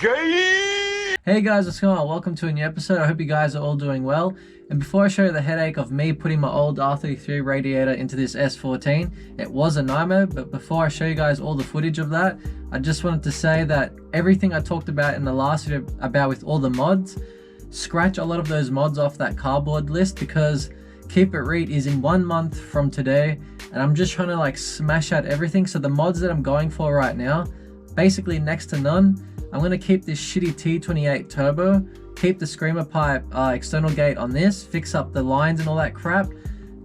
Gay! Hey guys, what's going on? Welcome to a new episode. I hope you guys are all doing well. And before I show you the headache of me putting my old R33 radiator into this S14, it was a nightmare. But before I show you guys all the footage of that, I just wanted to say that everything I talked about in the last video about with all the mods, scratch a lot of those mods off that cardboard list, because Keep It Read is in 1 month from today, and I'm just trying to like smash out everything. So the mods that I'm going for right now, basically next to none. I'm going to keep this shitty T28 turbo, keep the screamer pipe external gate on this, fix up the lines and all that crap.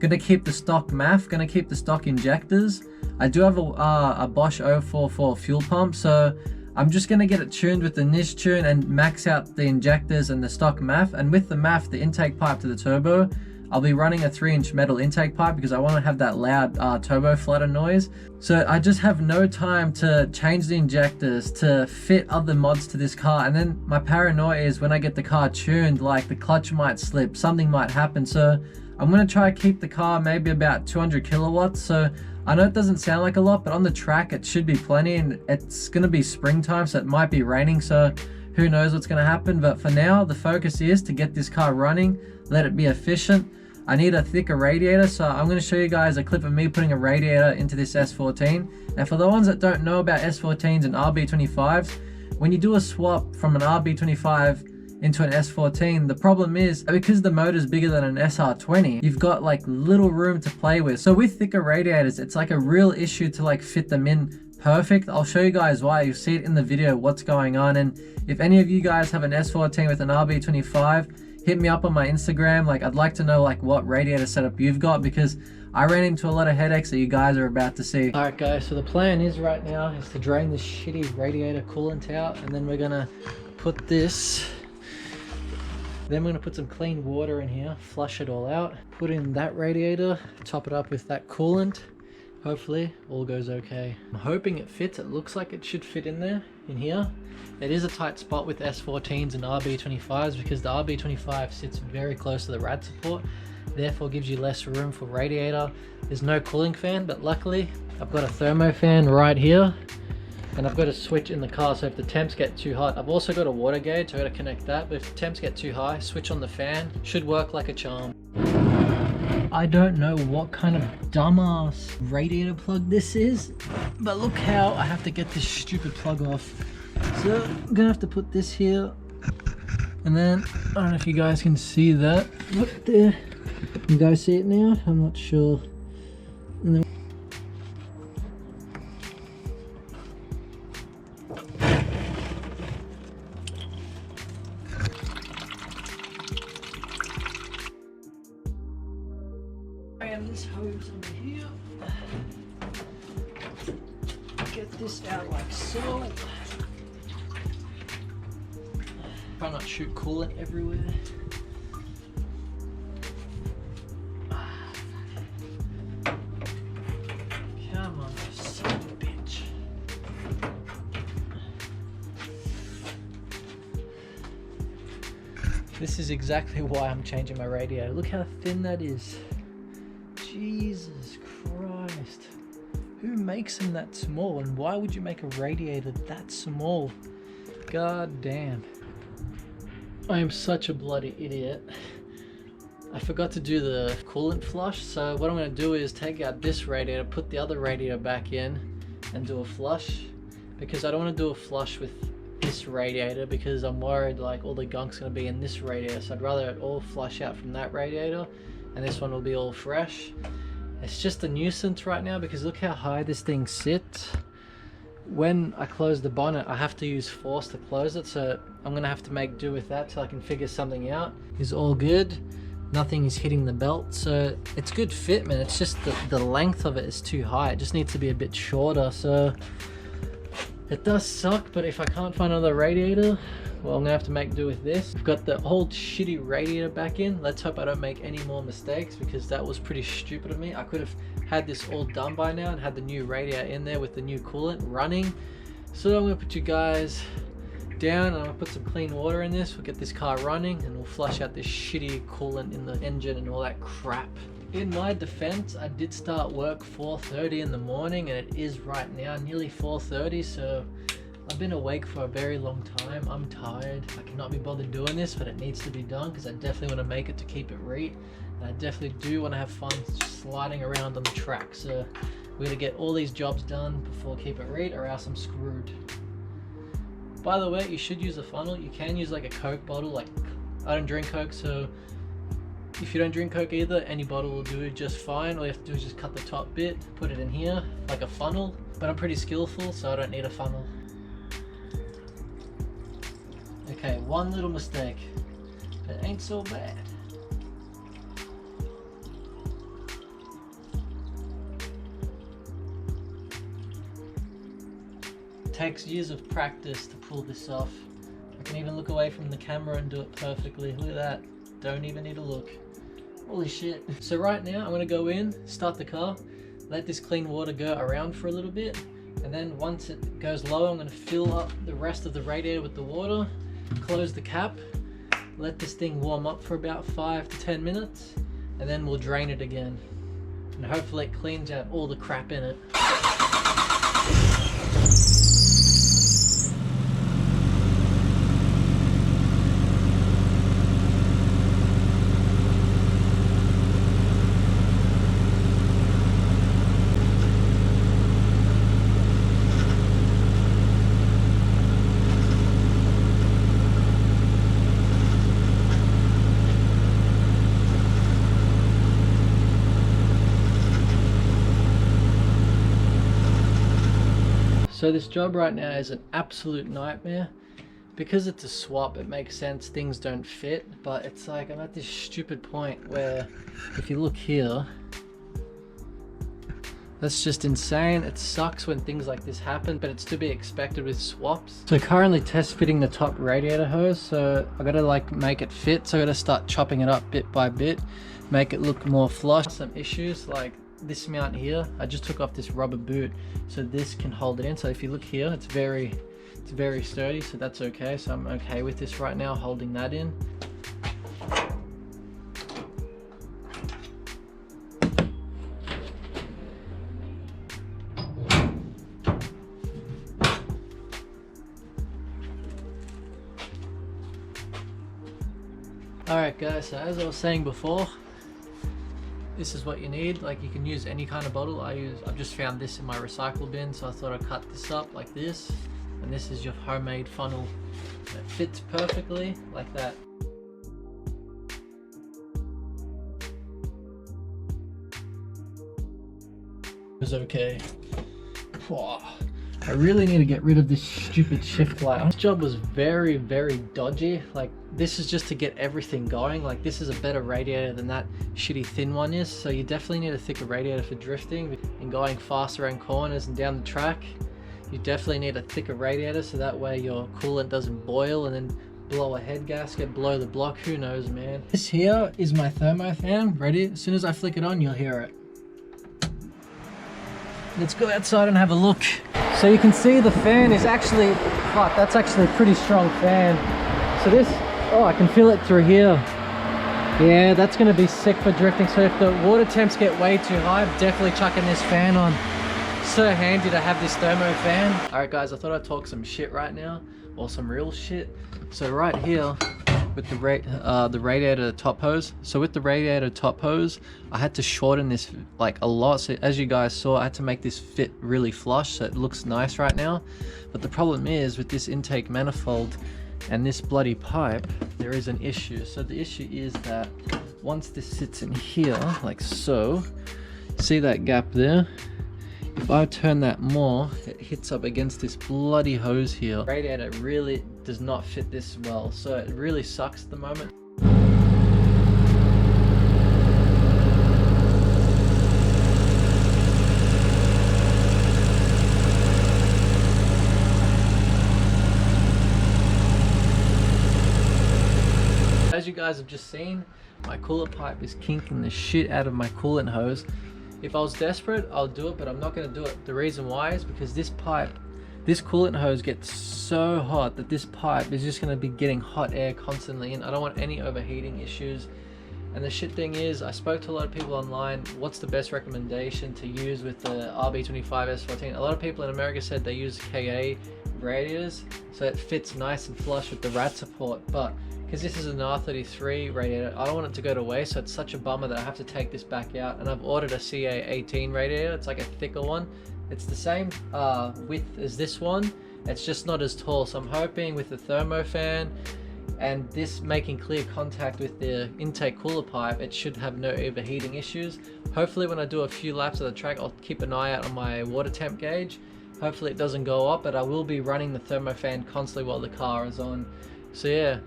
Going to keep the stock MAF, going to keep the stock injectors. I do have a Bosch 044 fuel pump, so I'm just going to get it tuned with the niche tune and max out the injectors and the stock MAF. And with the MAF, the intake pipe to the turbo, I'll be running a 3-inch metal intake pipe because I want to have that loud turbo flutter noise. So I just have no time to change the injectors, to fit other mods to this car. And then my paranoia is when I get the car tuned, like the clutch might slip, something might happen. So I'm going to try to keep the car maybe about 200 kilowatts. So I know it doesn't sound like a lot, but on the track it should be plenty, and it's going to be springtime, so it might be raining. So who knows what's going to happen. But for now, the focus is to get this car running, let it be efficient. I need a thicker radiator, so I'm going to show you guys a clip of me putting a radiator into this S14. And for the ones that don't know about S14s and RB25s, when you do a swap from an RB25 into an S14, the problem is because the motor is bigger than an SR20, you've got like little room to play with. So with thicker radiators, it's like a real issue to like fit them in perfect. I'll show you guys why. You'll see it in the video what's going on. And if any of you guys have an S14 with an RB25, hit me up on my Instagram. Like, I'd like to know like what radiator setup you've got, because I ran into a lot of headaches that you guys are about to see. All right guys, so the plan is right now is to drain this shitty radiator coolant out, and then we're gonna put this, then we're gonna put some clean water in here, flush it all out, put in that radiator, top it up with that coolant. Hopefully all goes okay. I'm hoping it fits. It looks like it should fit in there, in here. It is a tight spot with S14s and RB25s because the RB25 sits very close to the rad support, therefore gives you less room for radiator. There's no cooling fan, but luckily I've got a thermo fan right here, and I've got a switch in the car, so if the temps get too hot, I've also got a water gauge, so I gotta connect that, but if the temps get too high, switch on the fan, should work like a charm. I don't know what kind of dumbass radiator plug this is, but look how I have to get this stupid plug off. So I'm gonna have to put this here, and then I don't know if you guys can see that. Look there. You guys see it now? I'm not sure. And then I have this hose over here. Get this out like so. Try not to shoot coolant everywhere. Come on, you son of a bitch. This is exactly why I'm changing my radiator. Look how thin that is. Jesus Christ. Who makes them that small, and why would you make a radiator that small? God damn. I am such a bloody idiot. I forgot to do the coolant flush, so what I'm going to do is take out this radiator, put the other radiator back in and do a flush, because I don't want to do a flush with this radiator because I'm worried like all the gunk's going to be in this radiator, so I'd rather it all flush out from that radiator and this one will be all fresh. It's just a nuisance right now because look how high this thing sits. When I close the bonnet, I have to use force to close it, so I'm gonna have to make do with that till I can figure something out. It's all good, nothing is hitting the belt, so it's good fitment. It's just the length of it is too high. It just needs to be a bit shorter, so it does suck. But if I can't find another radiator, well, I'm gonna have to make do with this. I've got the old shitty radiator back in. Let's hope I don't make any more mistakes, because that was pretty stupid of me. I could have had this all done by now and had the new radiator in there with the new coolant running. So I'm gonna put you guys down and I'm gonna put some clean water in this. We'll get this car running and we'll flush out this shitty coolant in the engine and all that crap. In my defense, I did start work 4:30 in the morning, and it is right now nearly 4:30, so I've been awake for a very long time. I'm tired. I cannot be bothered doing this, but it needs to be done because I definitely want to make it to keep it reet. And I definitely do want to have fun sliding around on the track. So we're going to get all these jobs done before keep it reet, or else I'm screwed. By the way, you should use a funnel. You can use like a Coke bottle. Like, I don't drink Coke, so if you don't drink Coke either, any bottle will do just fine. All you have to do is just cut the top bit, put it in here like a funnel. But I'm pretty skillful, so I don't need a funnel. Okay, one little mistake, but it ain't so bad. It takes years of practice to pull this off. I can even look away from the camera and do it perfectly. Look at that. Don't even need to look. Holy shit. So right now I'm gonna go in, start the car, let this clean water go around for a little bit, and then once it goes low, I'm gonna fill up the rest of the radiator with the water, close the cap, let this thing warm up for about 5 to 10 minutes, and then we'll drain it again. And hopefully it cleans out all the crap in it. So this job right now is an absolute nightmare. Because it's a swap, it makes sense, things don't fit, but it's like I'm at this stupid point where if you look here, that's just insane. It sucks when things like this happen, but it's to be expected with swaps. So currently test fitting the top radiator hose, so I gotta like make it fit, so I gotta start chopping it up bit by bit, make it look more flush. Some issues like this mount here, I just took off this rubber boot so this can hold it in. So if you look here, it's very sturdy, so that's okay. So I'm okay with this right now, holding that in. Alright guys, so as I was saying before, this is what you need. Like, you can use any kind of bottle. I've just found this in my recycle bin, so I thought I'd cut this up like this, and this is your homemade funnel. It fits perfectly like that. It was okay. Whoa. I really need to get rid of this stupid shift light. This job was very dodgy. Like, this is just to get everything going. Like, this is a better radiator than that shitty thin one is. So you definitely need a thicker radiator for drifting and going fast around corners and down the track. You definitely need a thicker radiator so that way your coolant doesn't boil and then blow a head gasket, blow the block, who knows, man. This here is my thermo fan. Ready? As soon as I flick it on, you'll hear it. Let's go outside and have a look. So you can see the fan is actually, fuck, that's actually a pretty strong fan. So this, oh, I can feel it through here. Yeah, that's gonna be sick for drifting. So if the water temps get way too high, I'm definitely chucking this fan on. So handy to have this thermo fan. All right guys, I thought I'd talk some shit right now, or some real shit. So right here, with the radiator top hose. So with the radiator top hose, I had to shorten this like a lot. So as you guys saw, I had to make this fit really flush so it looks nice right now. But the problem is with this intake manifold and this bloody pipe, there is an issue. So the issue is that once this sits in here, like so, see that gap there? If I turn that more, it hits up against this bloody hose here. Radiator really does not fit this well, so it really sucks at the moment. As you guys have just seen, my coolant pipe is kinking the shit out of my coolant hose. If I was desperate, I'll do it, but I'm not going to do it. The reason why is because this coolant hose gets so hot that this pipe is just going to be getting hot air constantly, and I don't want any overheating issues. And the shit thing is, I spoke to a lot of people online, what's the best recommendation to use with the RB25 S14? A lot of people in America said they use KA radiators, so it fits nice and flush with the rat support, but because this is an R33 radiator, I don't want it to go to waste, so it's such a bummer that I have to take this back out. And I've ordered a CA18 radiator, it's like a thicker one. It's the same width as this one, it's just not as tall, so I'm hoping with the thermofan and this making clear contact with the intake cooler pipe, it should have no overheating issues. Hopefully when I do a few laps of the track, I'll keep an eye out on my water temp gauge. Hopefully it doesn't go up, but I will be running the thermofan constantly while the car is on. So yeah,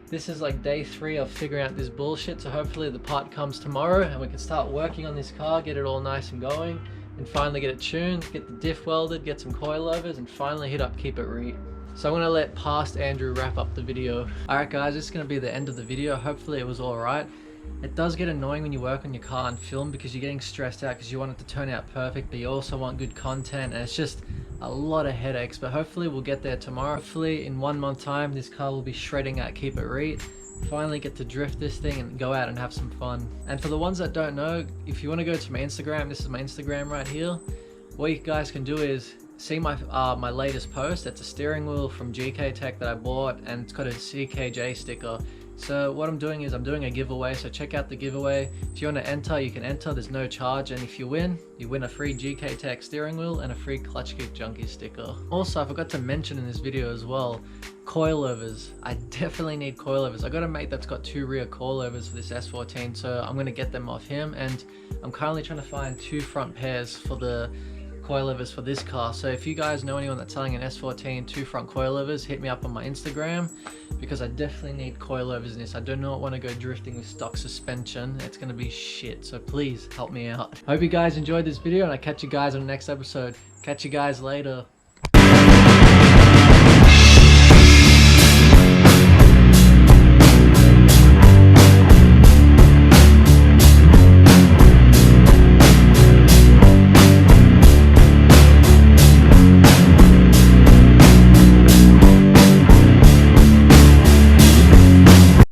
this is like day 3 of figuring out this bullshit, so hopefully the part comes tomorrow and we can start working on this car, get it all nice and going, and finally get it tuned, get the diff welded, get some coilovers, and finally hit up Keep It Reet. So I'm going to let past Andrew wrap up the video. Alright guys, this is going to be the end of the video. Hopefully it was alright. It does get annoying when you work on your car and film because you're getting stressed out because you want it to turn out perfect, but you also want good content, and it's just a lot of headaches. But hopefully we'll get there tomorrow. Hopefully in 1 month time this car will be shredding at Keep It Reet. Finally get to drift this thing and go out and have some fun. And for the ones that don't know, if you want to go to my Instagram, this is my Instagram right here. What you guys can do is see my my latest post. It's a steering wheel from GK Tech that I bought, and it's got a CKJ sticker. So what I'm doing is I'm doing a giveaway, so check out the giveaway. If you want to enter, you can enter, there's no charge, and if you win a free GK Tech steering wheel and a free Clutch Kick Junkie sticker. Also, I forgot to mention in this video as well, coilovers. I definitely need coilovers. I got a mate that's got 2 rear coilovers for this S14, so I'm going to get them off him, and I'm currently trying to find 2 front pairs for the coilovers for this car. So if you guys know anyone that's selling an S14 2 front coilovers, hit me up on my Instagram, because I definitely need coilovers in this. I do not want to go drifting with stock suspension. It's going to be shit, so please help me out. Hope you guys enjoyed this video, and I'll catch you guys on the next episode. Catch you guys later.